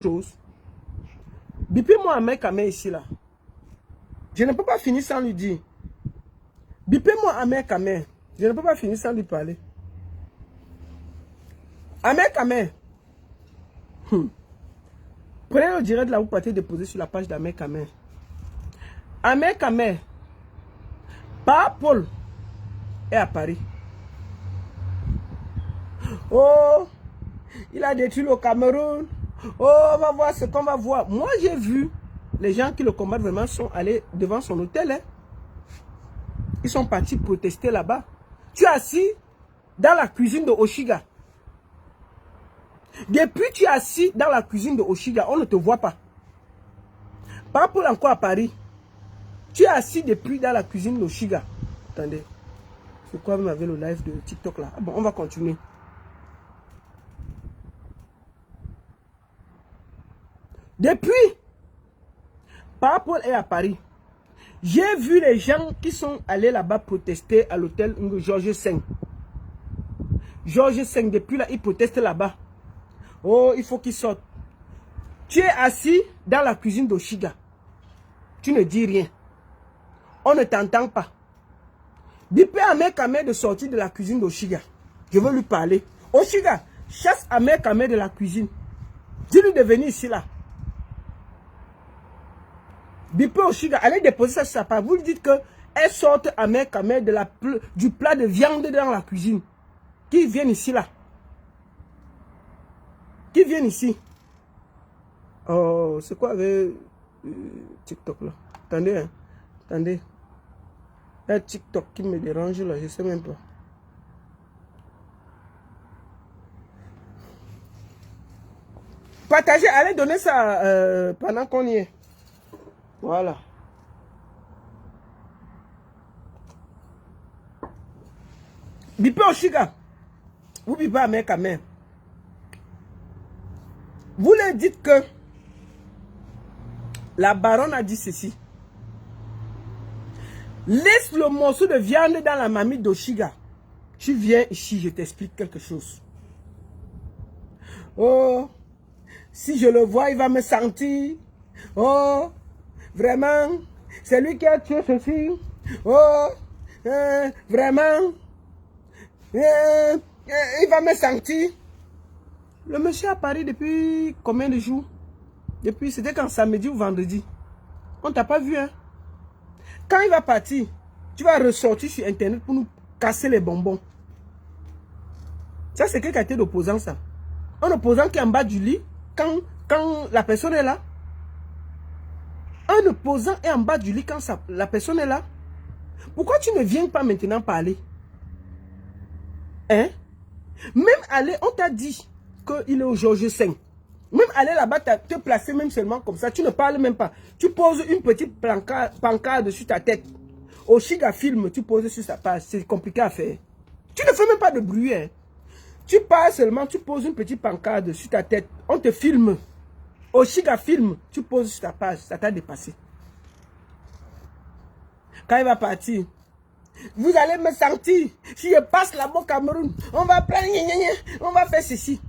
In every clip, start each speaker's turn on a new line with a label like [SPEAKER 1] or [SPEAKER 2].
[SPEAKER 1] chose. Bipez-moi Ahmed Kamé ici là. Je ne peux pas finir sans lui dire. Bipez-moi Ahmed Kamé. Je ne peux pas finir sans lui parler. Ahmed Kamé. Prenez le direct là, vous partez déposer sur la page d'Ahmed Kamé. Ahmed Kamé. Pas Paul est à Paris. Oh, il a détruit le Cameroun. Oh, on va voir ce qu'on va voir. Moi, j'ai vu les gens qui le combattent vraiment sont allés devant son hôtel. Hein. Ils sont partis protester là-bas. Tu es assis dans la cuisine de Oshiga. Depuis tu es assis dans la cuisine de Oshiga, on ne te voit pas. Pas pour encore à Paris. Tu es assis depuis dans la cuisine de Oshiga. Attendez. C'est quoi vous avez le live de TikTok là? Ah bon, on va continuer. Depuis, par rapport à Paris, j'ai vu les gens qui sont allés là-bas protester à l'hôtel Georges V. Georges V, depuis là, ils protestent là-bas. Oh, il faut qu'ils sortent. Tu es assis dans la cuisine d'Oshiga. Tu ne dis rien. On ne t'entend pas. Bipez Ahmed Kamé de sortir de la cuisine d'Oshiga. Je veux lui parler. Oshiga, chasse Ahmed Kamé de la cuisine. Dis-lui de venir ici là. Bipez Oshiga, allez déposer ça sur sa part. Vous lui dites qu'elle sorte Ahmed Kamé du plat de viande dans la cuisine. Qui viennent ici là. Qui viennent ici. Oh, c'est quoi avec TikTok là? Attendez, hein. Attendez. Il y a TikTok qui me dérange là, je ne sais même pas. Partagez, allez donner ça pendant qu'on y est. Voilà. Bipez Oshiga. Vous bipez Ahmed Kamé. Vous leur dites que la baronne a dit ceci. Laisse le morceau de viande dans la marmite d'Oshiga. Tu viens ici, je t'explique quelque chose. Oh, si je le vois, il va me sentir. Oh, vraiment, c'est lui qui a tué ceci. Oh, vraiment, il va me sentir. Le monsieur à Paris depuis combien de jours? Depuis, c'était quand samedi ou vendredi. On t'a pas vu, hein? Quand il va partir, tu vas ressortir sur Internet pour nous casser les bonbons. Ça, c'est quelle qualité d'opposant, ça? Un opposant qui est en bas du lit, quand la personne est là. Un opposant est en bas du lit quand la personne est là. Pourquoi tu ne viens pas maintenant parler? Hein? Même aller, on t'a dit qu'il est au Georges V. Même aller là-bas, te placer même seulement comme ça, tu ne parles même pas. Tu poses une petite pancarte sur ta tête. Oshiga filme, tu poses sur sa page. C'est compliqué à faire. Tu ne fais même pas de bruit. Hein. Tu parles seulement, tu poses une petite pancarte sur ta tête. On te filme. Oshiga filme, tu poses sur ta page. Ça t'a dépassé. Quand il va partir, vous allez me sentir. Si je passe là-bas au Cameroun, on va prendre, on va faire ceci.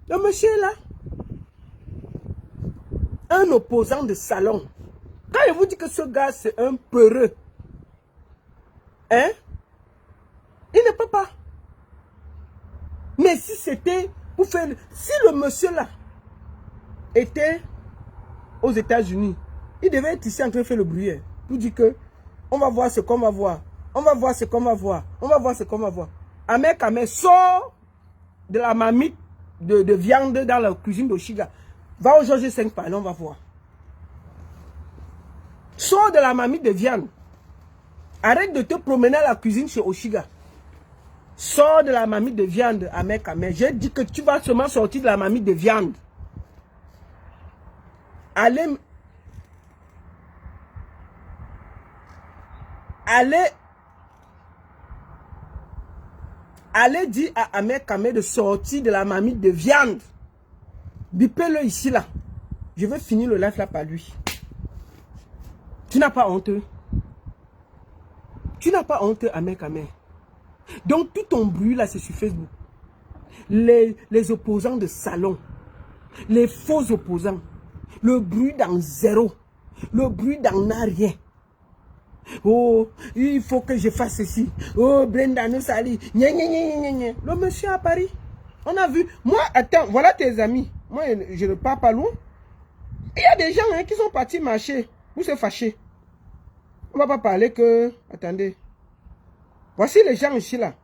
[SPEAKER 1] Le monsieur est là. Un opposant de salon. Quand je vous dis que ce gars, c'est un peureux, hein, il ne peut pas. Mais si c'était pour faire... Si le monsieur là était aux États-Unis, il devait être ici en train de faire le bruit. Pour dire que on va voir ce qu'on va voir. On va voir ce qu'on va voir. On va voir ce qu'on va voir. Ahmed Kamé sort de la marmite de viande dans la cuisine d'Oshiga. Va au Georges V parler, on va voir. Sors de la marmite de viande. Arrête de te promener à la cuisine chez Oshiga. Sors de la marmite de viande, Ahmed Kamé. J'ai dit que tu vas seulement sortir de la marmite de viande. Allez dire à Ahmed Kamé de sortir de la marmite de viande. Bipez-le ici là. Je vais finir le live là par lui. Tu n'as pas honte. Tu n'as pas honte, Ahmed Kamé. Donc tout ton bruit là c'est sur Facebook. Les opposants de salon. Les faux opposants. Le bruit dans zéro. Le bruit dans rien. Oh, il faut que je fasse ceci. Oh, Brenda nous salit. Le monsieur à Paris. On a vu. Moi, attends, voilà tes amis. Moi, je ne pars pas loin. Il y a des gens qui sont partis marcher. Vous se fâchez. On ne va pas parler que... Attendez. Voici les gens ici là.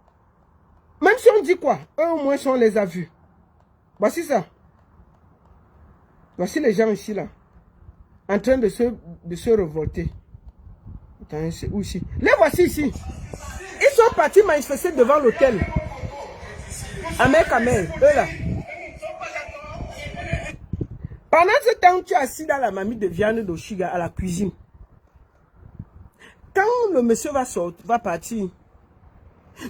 [SPEAKER 1] Même si on dit quoi, eux au moins on les a vus. Voici ça. Voici les gens ici là. En train de se révolter. Attends, c'est où ici? Les voici ici. Ils sont partis manifester devant l'hôtel. Amer, eux là. Pendant ce temps, tu es assis dans la mamie de viande d'Oshiga à la cuisine. Quand le monsieur va sortir, va partir,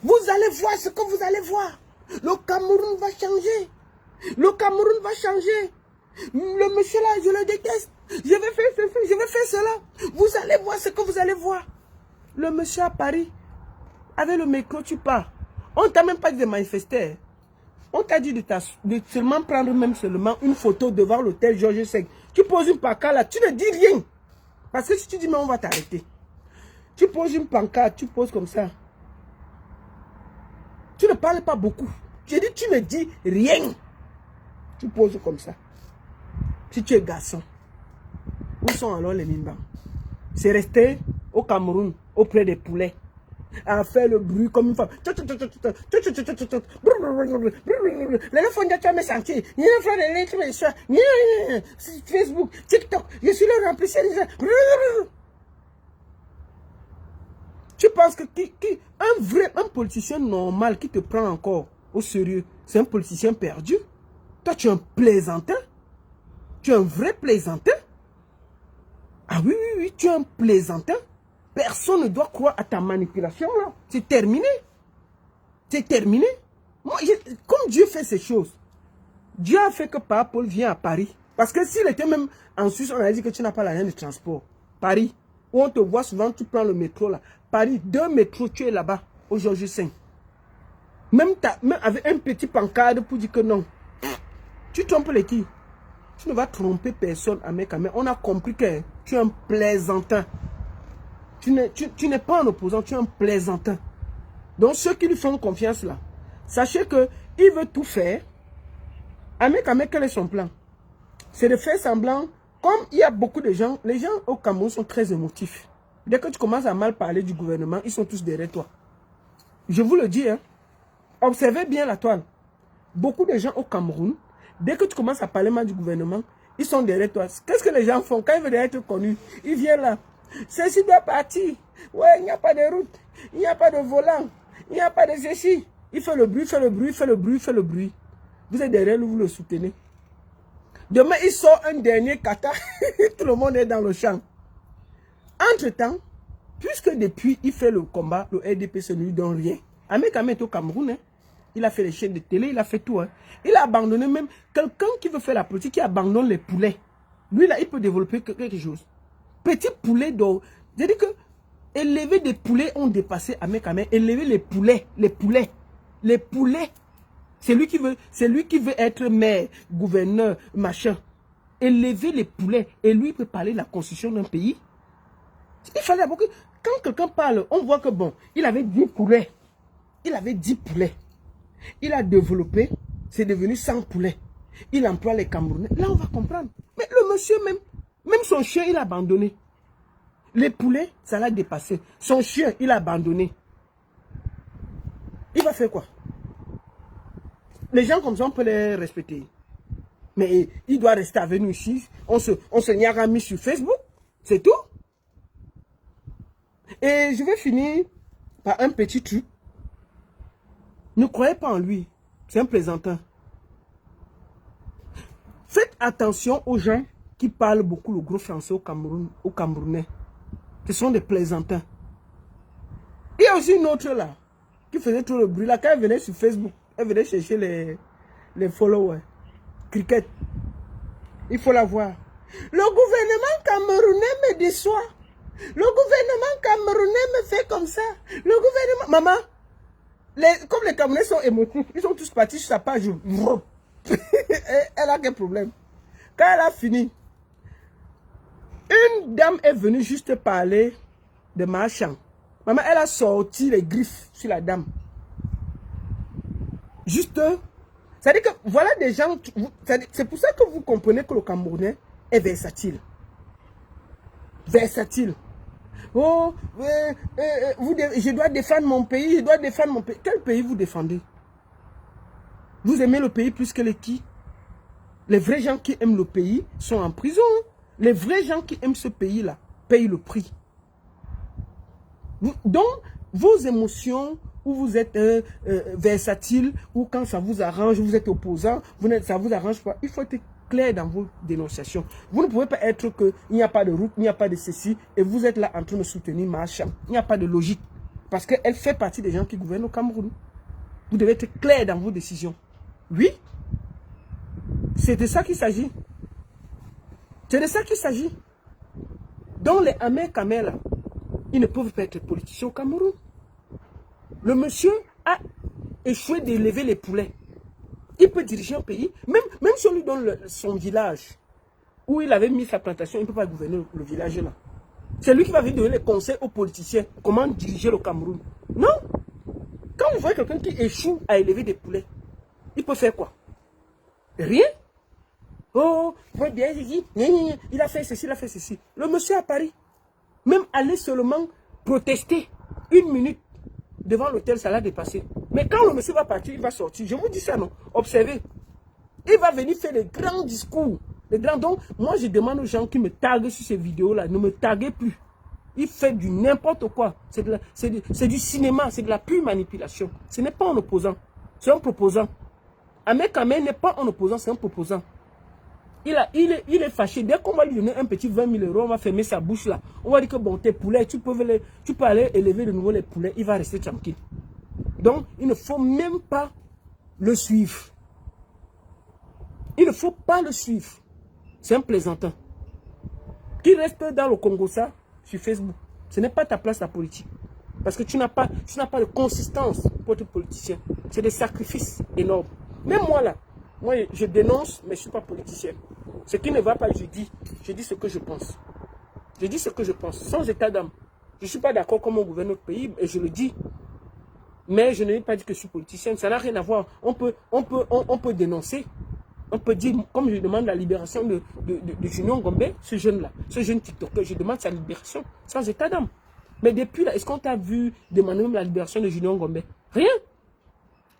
[SPEAKER 1] vous allez voir ce que vous allez voir. Le Cameroun va changer. Le Cameroun va changer. Le monsieur là, je le déteste. Je vais faire ceci, je vais faire cela. Vous allez voir ce que vous allez voir. Le monsieur à Paris, avec le micro, tu pars. On ne t'a même pas dit de manifester. On t'a dit de seulement prendre même seulement une photo devant l'hôtel Georges V. Tu poses une pancarte là, tu ne dis rien. Parce que si tu dis, mais on va t'arrêter. Tu poses une pancarte, tu poses comme ça. Tu ne parles pas beaucoup. J'ai dit, tu ne dis rien. Tu poses comme ça. Si tu es garçon, où sont alors les Mimbans? C'est resté au Cameroun, auprès des poulets, à faire le bruit comme une femme. Facebook, TikTok, je suis le remplisseur. Tu penses que un politicien normal qui te prend encore au sérieux, c'est un politicien perdu? Toi, tu es un plaisantin? Tu es un vrai plaisantin? Ah oui, oui, oui, tu es un plaisantin. Personne ne doit croire à ta manipulation là. C'est terminé. C'est terminé. Moi, comme Dieu fait ces choses, Dieu a fait que Papa Paul vient à Paris. Parce que s'il était même en Suisse, on a dit que tu n'as pas l'argent de transport. Paris, où on te voit souvent, tu prends le métro là. Paris, 2 métros, tu es là-bas, au Georges V. Même avec un petit pancarte pour dire que non. Tu trompes les qui? Tu ne vas tromper personne à Mekame. On a compris que tu es un plaisantin. Tu n'es pas un opposant, tu es un plaisantin. Donc ceux qui lui font confiance là, sachez qu'il veut tout faire. Mekame, quel est son plan? C'est de faire semblant, comme il y a beaucoup de gens, les gens au Cameroun sont très émotifs. Dès que tu commences à mal parler du gouvernement, ils sont tous derrière toi. Je vous le dis, hein. Observez bien la toile. Beaucoup de gens au Cameroun, dès que tu commences à parler mal du gouvernement, ils sont derrière toi. Qu'est-ce que les gens font quand ils veulent être connus? Ils viennent là. Ceci doit partir. Ouais, il n'y a pas de route. Il n'y a pas de volant. Il n'y a pas de ceci. Il fait le bruit, fait le bruit, fait le bruit, fait le bruit. Vous êtes derrière lui, vous le soutenez. Demain, il sort un dernier kata. Tout le monde est dans le champ. Entre-temps, puisque depuis, il fait le combat, le RDP, ne lui donne rien. Mekame est au Cameroun, hein. Il a fait les chaînes de télé, il a fait tout. Hein. Il a abandonné même quelqu'un qui veut faire la politique, qui abandonne les poulets. Lui, là, il peut développer quelque chose. Petit poulet d'or. C'est-à-dire que élever des poulets ont dépassé Mekame. Élever les poulets. Les poulets. C'est lui qui veut être maire, gouverneur, machin. Élever les poulets. Et lui, il peut parler de la constitution d'un pays. Il fallait beaucoup. Quand quelqu'un parle, on voit que bon, il avait 10 poulets. Il avait 10 poulets. Il a développé, c'est devenu 100 poulets. Il emploie les Camerounais. Là, on va comprendre. Mais le monsieur même son chien, il a abandonné. Les poulets, ça l'a dépassé. Son chien, il a abandonné. Il va faire quoi? Les gens comme ça, on peut les respecter. Mais il doit rester avec nous ici. On se nyarami sur Facebook. C'est tout. Et je vais finir par un petit truc. Ne croyez pas en lui. C'est un plaisantin. Faites attention aux gens qui parlent beaucoup le gros français au Cameroun, aux Camerounais. Ce sont des plaisantins. Il y a aussi une autre là, qui faisait tout le bruit là. Quand elle venait sur Facebook, elle venait chercher les followers. Cricket. Il faut la voir. Le gouvernement camerounais me déçoit. Le gouvernement camerounais me fait comme ça. Le gouvernement... Maman, comme les Camerounais sont émotifs, ils sont tous partis sur sa page. elle a quel problème? Quand elle a fini, une dame est venue juste parler de Marchand. Maman, elle a sorti les griffes sur la dame. Juste, c'est-à-dire que voilà des gens, c'est pour ça que vous comprenez que le Camerounais est versatile. Versatile. Oh, je dois défendre mon pays, je dois défendre mon pays. Quel pays vous défendez? Vous aimez le pays plus que les qui? Les vrais gens qui aiment le pays sont en prison. Les vrais gens qui aiment ce pays-là payent le prix. Donc, vos émotions, où vous êtes versatile, ou quand ça vous arrange, vous êtes opposant, ça ne vous arrange pas, il faut être clair dans vos dénonciations. Vous ne pouvez pas être que il n'y a pas de route, il n'y a pas de ceci, et vous êtes là en train de soutenir Marchand. Il n'y a pas de logique. Parce qu'elle fait partie des gens qui gouvernent au Cameroun. Vous devez être clair dans vos décisions. Oui, c'est de ça qu'il s'agit. C'est de ça qu'il s'agit. Donc les Ahmed Kamel, là, ils ne peuvent pas être politiciens au Cameroun. Le monsieur a échoué d'élever les poulets. Il peut diriger un pays, même si on lui donne son village, où il avait mis sa plantation, il ne peut pas gouverner le village là. C'est lui qui va venir donner les conseils aux politiciens, comment diriger le Cameroun. Non. Quand vous voyez quelqu'un qui échoue à élever des poulets, il peut faire quoi? Rien. Oh, ouais, bien, il a fait ceci, il a fait ceci. Le monsieur à Paris, même aller seulement protester 1 minute devant l'hôtel, ça l'a dépassé. Mais quand le monsieur va partir, il va sortir. Je vous dis ça, non? Observez. Il va venir faire des grands discours. Donc, moi, je demande aux gens qui me taguent sur ces vidéos-là, ne me taguez plus. Il fait du n'importe quoi. C'est du cinéma, c'est de la pure manipulation. Ce n'est pas un opposant, c'est un proposant. Ahmed Kamel n'est pas un opposant, c'est un proposant. Il est fâché. Dès qu'on va lui donner un petit 20 000 euros, on va fermer sa bouche là. On va dire que bon, tes poulets, tu peux aller élever de nouveau les poulets. Il va rester tranquille. Donc, il ne faut même pas le suivre. Il ne faut pas le suivre. C'est un plaisantin. Qui reste dans le Congo ça, sur Facebook. Ce n'est pas ta place la politique. Parce que tu n'as pas de consistance pour être politicien. C'est des sacrifices énormes. Même moi là, moi je dénonce, mais je ne suis pas politicien. Ce qui ne va pas, je dis ce que je pense. Je dis ce que je pense, sans état d'âme. Je ne suis pas d'accord comment on gouverne notre pays, et je le dis. Mais je n'ai pas dit que je suis politicien, ça n'a rien à voir. On peut dénoncer. On peut dire, comme je demande la libération de Junior Ngombe, ce jeune-là, ce jeune TikToker, je demande sa libération, sans état d'âme. Mais depuis là, est-ce qu'on t'a vu demander même la libération de Junior Ngombe? Rien.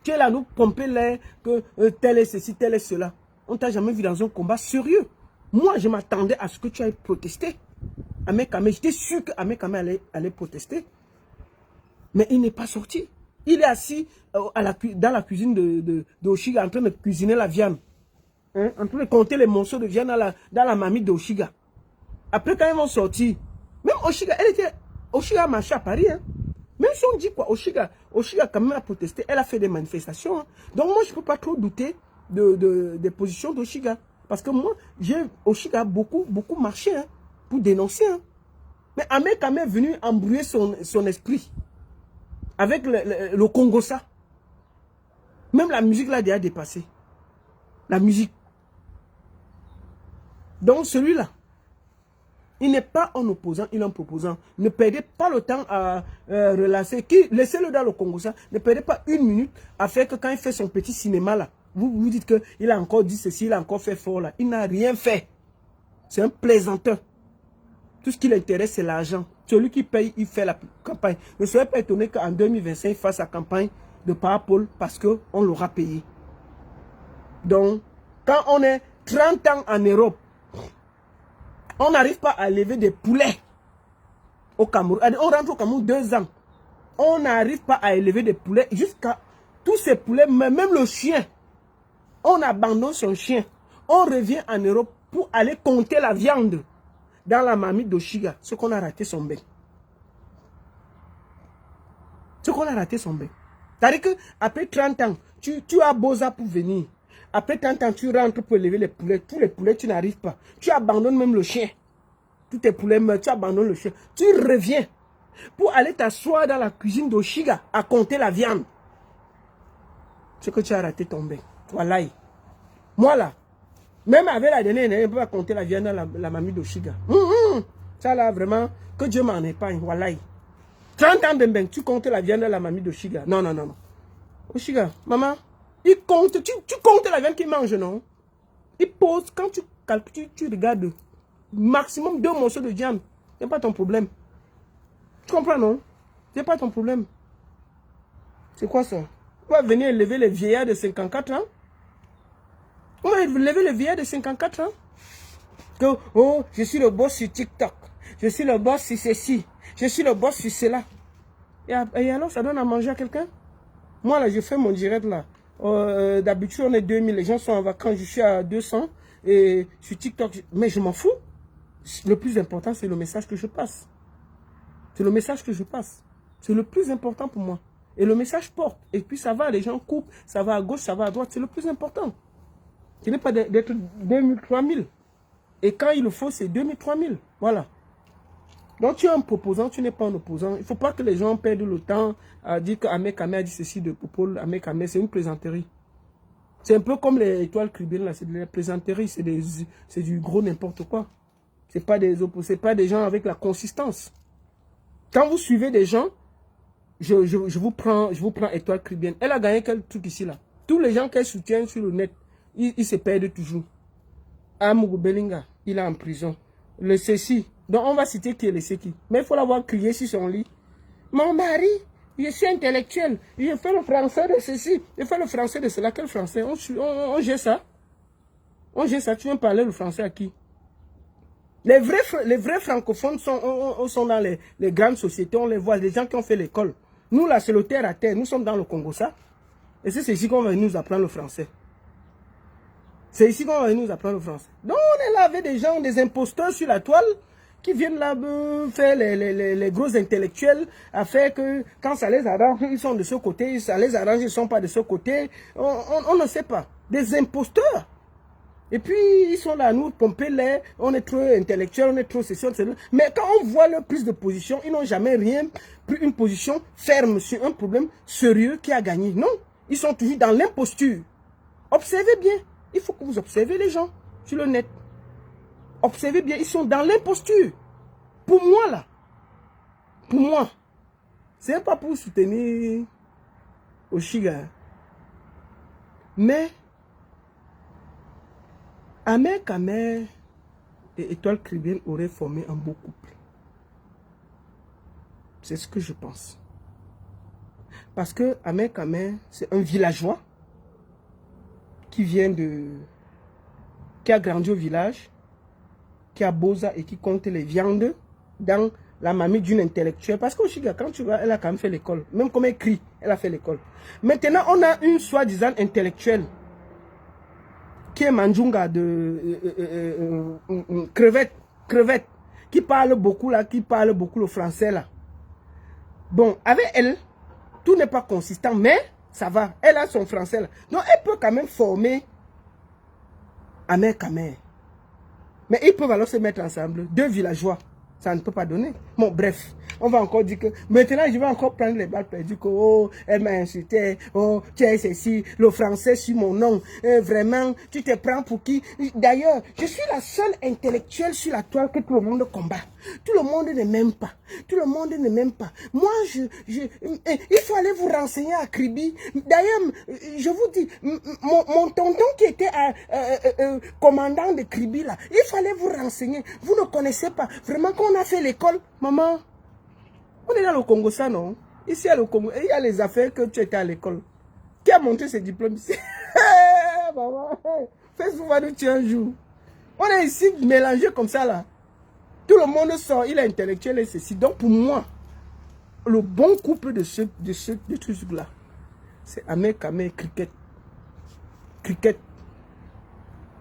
[SPEAKER 1] Tu es là, nous pomper l'air, que tel est ceci, tel est cela. On t'a jamais vu dans un combat sérieux. Moi, je m'attendais à ce que tu ailles protester. Ahmed Kamel, j'étais sûr que Ahmed Kamel allait protester. Mais il n'est pas sorti. Il est assis dans la cuisine de Oshiga en train de cuisiner la viande. Hein, en train de compter les morceaux de viande dans la marmite d'Oshiga. Après, quand ils vont sortir, même Oshiga a marché à Paris. Hein. Même si on dit quoi, Oshiga quand même a protesté, elle a fait des manifestations. Hein. Donc moi, je ne peux pas trop douter des positions d'Oshiga. Parce que moi, Oshiga a beaucoup marché hein, pour dénoncer. Hein. Mais Ahmed Kamel est venu embrouiller son esprit avec le Congo ça. Même la musique l'a déjà dépassé. La musique. Donc celui-là, il n'est pas un opposant, il est un proposant. Ne perdez pas le temps à relancer. Laissez-le dans le Congo ça. Ne perdez pas 1 minute à faire que quand il fait son petit cinéma là, vous dites qu'il a encore dit ceci, il a encore fait fort là. Il n'a rien fait. C'est un plaisanteur. Tout ce qui l'intéresse, c'est l'argent. Celui qui paye, il fait la campagne. Ne soyez pas étonné qu'en 2025, il fasse sa campagne de parapole parce qu'on l'aura payé. Donc, quand on est 30 ans en Europe, on n'arrive pas à élever des poulets au Cameroun. On rentre au Cameroun 2 ans. On n'arrive pas à élever des poulets jusqu'à tous ces poulets, même le chien. On abandonne son chien. On revient en Europe pour aller compter la viande dans la marmite d'Oshiga. Ce qu'on a raté son bain. Ce qu'on a raté son bain. C'est-à-dire qu'après 30 ans, tu as beau ça pour venir. Après 30 ans, tu rentres pour élever les poulets. Tous les poulets, tu n'arrives pas. Tu abandonnes même le chien. Tous tes poulets meurent, tu abandonnes le chien. Tu reviens pour aller t'asseoir dans la cuisine d'Oshiga à compter la viande. C'est que tu as raté ton bain. Voilà. Moi là, même avec la dernière, on ne peut pas compter la viande dans la mamie d'Oshiga. Ça là, vraiment, que Dieu m'en épargne. Voilà. 30 ans de tu comptes la viande dans la mamie d'Oshiga. Non, non, non, non. Oshiga, maman, il compte, tu comptes la viande qu'il mange, non? Il pose, quand tu calcules, tu regardes, maximum 2 morceaux de viande. Ce n'est pas ton problème. Tu comprends, non? Ce n'est pas ton problème. C'est quoi ça? On va venir élever les vieillards de 54 ans. On va élever les vieillards de 54 ans. Que, oh, je suis le boss sur TikTok. Je suis le boss sur ceci. Je suis le boss sur cela. Et alors, ça donne à manger à quelqu'un? Moi, là, je fais mon direct, là. D'habitude, on est 2000. Les gens sont en vacances. Je suis à 200. Et sur TikTok, mais je m'en fous. Le plus important, c'est le message que je passe. C'est le message que je passe. C'est le plus important pour moi. Et le message porte. Et puis ça va, les gens coupent. Ça va à gauche, ça va à droite. C'est le plus important. Ce n'est pas d'être 2000, 3000. Et quand il le faut, c'est 2000, 3000. Voilà. Donc tu es un proposant, tu n'es pas un opposant. Il ne faut pas que les gens perdent le temps à dire qu'Ahmed Kamé a dit ceci de Popol. Ahmed Kamé, c'est une plaisanterie. C'est un peu comme les étoiles cribiennes, là. C'est de la plaisanterie. C'est du gros n'importe quoi. Ce n'est pas des gens avec la consistance. Quand vous suivez des gens, je vous prends étoile cribienne. Elle a gagné quel truc ici, là? Tous les gens qu'elle soutient sur le net, ils se perdent toujours. Amougou Belinga, il est en prison. Le ceci. Donc on va citer qui est le qui. Mais il faut l'avoir crié sur son lit. Mon mari, je suis intellectuel. Je fais le français de ceci. Je fais le français de cela. Quel français? On gère ça. On gère ça. Tu viens parler le français à qui? Les vrais francophones sont dans les grandes sociétés. On les voit. Les gens qui ont fait l'école. Nous là, c'est le terre à terre. Nous sommes dans le Congo, ça. Et c'est ici qu'on va nous apprendre le français. C'est ici qu'on va nous apprendre le français. Donc on est là avec des gens, des imposteurs sur la toile, qui viennent là faire les gros intellectuels, à faire que quand ça les arrange, ils sont de ce côté, ça les arrange, ils ne sont pas de ce côté. On ne sait pas. Des imposteurs. Et puis ils sont là à nous pomper l'air, on est trop intellectuels, on est trop ceci, cela. Mais quand on voit leur prise de position, ils n'ont jamais pris une position ferme sur un problème sérieux qui a gagné. Non, ils sont toujours dans l'imposture. Observez bien. Il faut que vous observez les gens sur le net. Observez bien, ils sont dans l'imposture. Pour moi, là, pour moi, c'est pas pour soutenir Oshiga. Mais, Ahmed Kamé et Étoile Cribienne auraient formé un beau couple. C'est ce que je pense. Parce que Ahmed Kamé, c'est un villageois qui a grandi au village, qui a Boza et qui compte les viandes dans la mamie d'une intellectuelle. Parce qu'Oshiga, quand tu vois, elle a quand même fait l'école. Même comme elle crie, elle a fait l'école. Maintenant, on a une soi-disant intellectuelle qui est Manjunga de crevette, qui parle beaucoup là, qui parle beaucoup le français là. Bon, avec elle, tout n'est pas consistant, mais ça va. Elle a son français là. Donc, elle peut quand même former Ahmed Kamé. Mais ils peuvent alors se mettre ensemble. 2 villageois. Ça ne peut pas donner. Bon, bref. On va encore dire que... Maintenant, je vais encore prendre les balles perdues. Que, oh, elle m'a insulté. Oh, tu es ceci. Le français sur mon nom. Vraiment, tu te prends pour qui? D'ailleurs, je suis la seule intellectuelle sur la toile que tout le monde combat. Tout le monde ne m'aime pas. Tout le monde ne m'aime pas. Moi, il faut aller vous renseigner à Kribi. D'ailleurs, je vous dis, mon tonton qui était commandant de Kribi, là, il fallait vous renseigner. Vous ne connaissez pas. Vraiment, quand on a fait l'école, maman, on est dans le Congo, ça, non? Ici, à le Congo, il y a les affaires que tu étais à l'école. Qui a monté ses diplômes ici? Maman, fais souvent de tu un jour. On est ici mélangé comme ça, là. Tout le monde sort, il est intellectuel et ceci. Donc, pour moi, le bon couple de ce truc-là, c'est Ahmed Kamé et Cricket.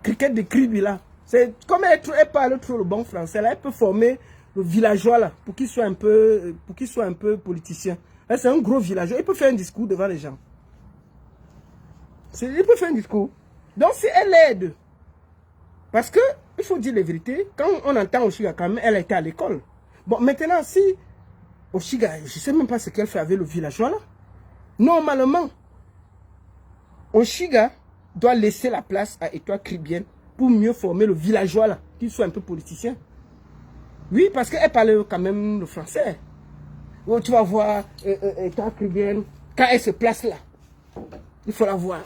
[SPEAKER 1] Cricket de Kribi, là. C'est comme elle parle trop le bon français, là, elle peut former le villageois, là, pour qu'il soit un peu politicien. C'est un gros villageois, il peut faire un discours devant les gens. Il peut faire un discours. Donc, si elle aide, parce que, il faut dire la vérité, quand on entend Oshiga quand même, elle a été à l'école. Bon, maintenant, si Oshiga, je ne sais même pas ce qu'elle fait avec le villageois là. Normalement, Oshiga doit laisser la place à Étoile Caribbeenne pour mieux former le villageois là, qu'il soit un peu politicien. Oui, parce qu'elle parlait quand même le français. Oh, tu vas voir Étoile Caribbeenne, quand elle se place là, il faut la voir.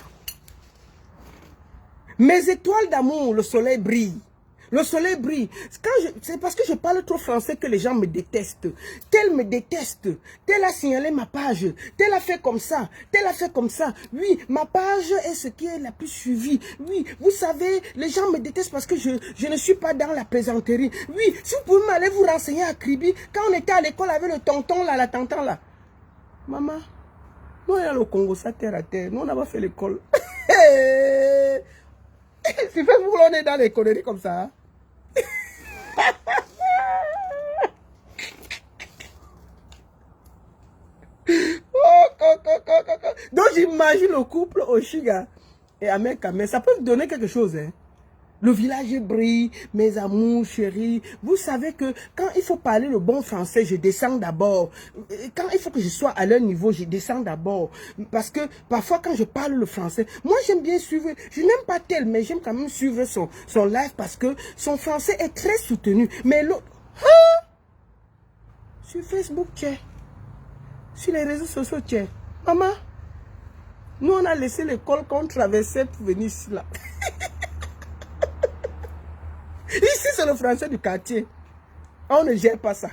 [SPEAKER 1] Mes étoiles d'amour, le soleil brille. Le soleil brille. C'est parce que je parle trop français que les gens me détestent. Tel me déteste. Tel a signalé ma page. Tel a fait comme ça. Tel a fait comme ça. Oui, ma page est ce qui est la plus suivie. Oui, vous savez, les gens me détestent parce que je ne suis pas dans la plaisanterie. Oui, si vous pouvez m'aller vous renseigner à Kribi, quand on était à l'école avec le tonton là, la tonton là. Maman, nous on est au Congo, ça terre à terre. Nous on n'a pas fait l'école. Si fait vous, on est dans les conneries comme ça. Hein? Donc j'imagine le couple Oshiga et Ameka, mais ça peut donner quelque chose. Hein? Le village brille, mes amours chéris. Vous savez que quand il faut parler le bon français, je descends d'abord. Quand il faut que je sois à leur niveau, je descends d'abord. Parce que parfois quand je parle le français, moi j'aime bien suivre, je n'aime pas tel, mais j'aime quand même suivre son live parce que son français est très soutenu. Mais l'autre, hein? Sur Facebook, tiens. Sur les réseaux sociaux, tiens. Maman, nous on a laissé l'école qu'on traversait pour venir ici là. Ici, c'est le français du quartier. On ne gère pas ça.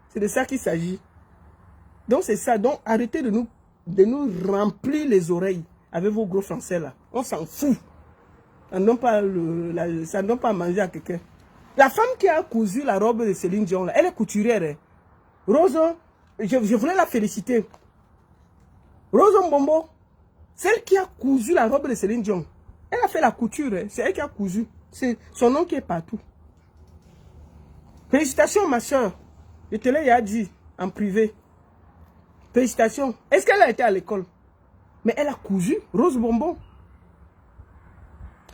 [SPEAKER 1] C'est de ça qu'il s'agit. Donc, c'est ça. Donc, arrêtez de nous remplir les oreilles avec vos gros français là. On s'en fout. Ça ne donne pas à manger à quelqu'un. La femme qui a cousu la robe de Céline Dion, là, elle est couturière. Hein. Rose, je voulais la féliciter. Rose Mbombo, celle qui a cousu la robe de Céline Dion, elle a fait la couture. Hein. C'est elle qui a cousu. C'est son nom qui est partout. Félicitations, ma soeur. Je te l'ai dit en privé. Félicitations. Est-ce qu'elle a été à l'école? Mais elle a cousu Rose Bonbon.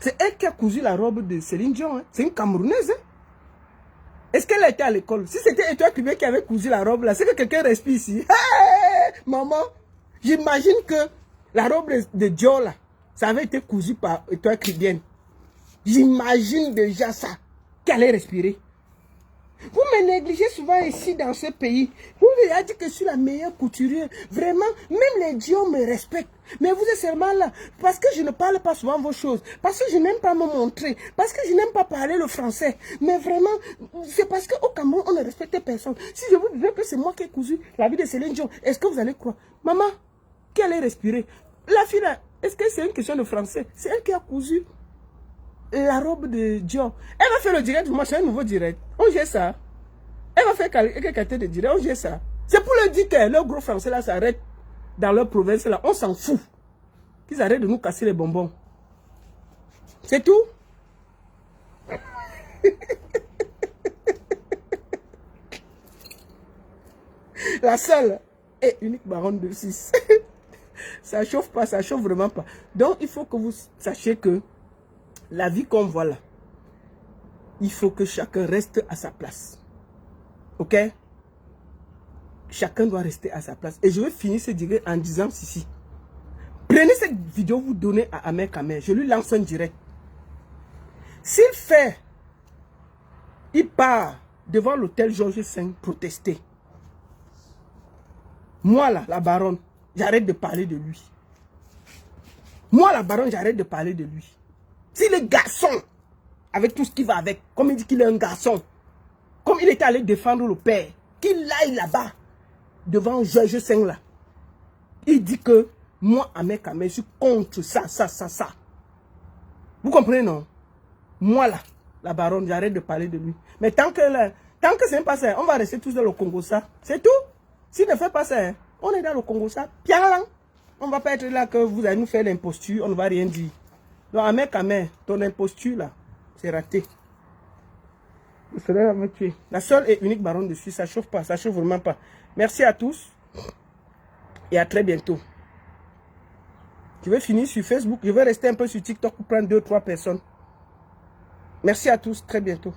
[SPEAKER 1] C'est elle qui a cousu la robe de Céline Dion. Hein. C'est une Camerounaise. Hein. Est-ce qu'elle a été à l'école? Si c'était Étoile Caribbeenne qui avait cousu la robe là, c'est que quelqu'un respire ici. Hey, maman, j'imagine que la robe de Dior là, ça avait été cousu par Étoile Caribbeenne. J'imagine déjà ça, qu'elle allait respirer. Vous me négligez souvent ici dans ce pays. Vous m'avez dit que je suis la meilleure couturière. Vraiment, même les dieux me respectent. Mais vous êtes seulement là parce que je ne parle pas souvent vos choses. Parce que je n'aime pas me montrer. Parce que je n'aime pas parler le français. Mais vraiment, c'est parce qu'au Cameroun, on ne respecte personne. Si je vous disais que c'est moi qui ai cousu la vie de Céline Dion, est-ce que vous allez croire? Maman, qui allait respirer? La fille là, est-ce que c'est une question de français? C'est elle qui a cousu la robe de Dior. Elle va faire le direct, moi c'est un nouveau direct. On gère ça. Elle va faire quelqu'un de direct, on gère ça. C'est pour leur dire que leur gros français là s'arrête dans leur province là. On s'en fout. Qu'ils arrêtent de nous casser les bonbons. C'est tout. La seule et unique baronne de 6. Ça chauffe pas, ça chauffe vraiment pas. Donc il faut que vous sachiez que la vie qu'on voit là, il faut que chacun reste à sa place. Ok? Chacun doit rester à sa place. Et je vais finir ce direct en disant ceci. Prenez cette vidéo, vous donnez à Ahmed Kamer. Je lui lance un direct. S'il fait, il part devant l'hôtel Georges V protester. Moi là, la baronne, j'arrête de parler de lui. Moi la baronne, j'arrête de parler de lui. Si le garçon, avec tout ce qui va avec, comme il dit qu'il est un garçon, comme il était allé défendre le père, qu'il aille là-bas, devant Georges V là, il dit que moi, Ahmed Kamer, je suis contre ça. Vous comprenez, non? Moi là, la baronne, j'arrête de parler de lui. Mais tant que ce n'est pas ça, on va rester tous dans le Congo ça. C'est tout. S'il ne fait pas ça, on est dans le Congo ça. On ne va pas être là que vous allez nous faire l'imposture, on ne va rien dire. Donc, Ahmed Kamer, ton imposture là, c'est raté. Vous serez à me tuer. La seule et unique baronne de Suisse, ça chauffe pas, ça chauffe vraiment pas. Merci à tous et à très bientôt. Je vais finir sur Facebook, je vais rester un peu sur TikTok pour prendre 2-3 personnes. Merci à tous, très bientôt.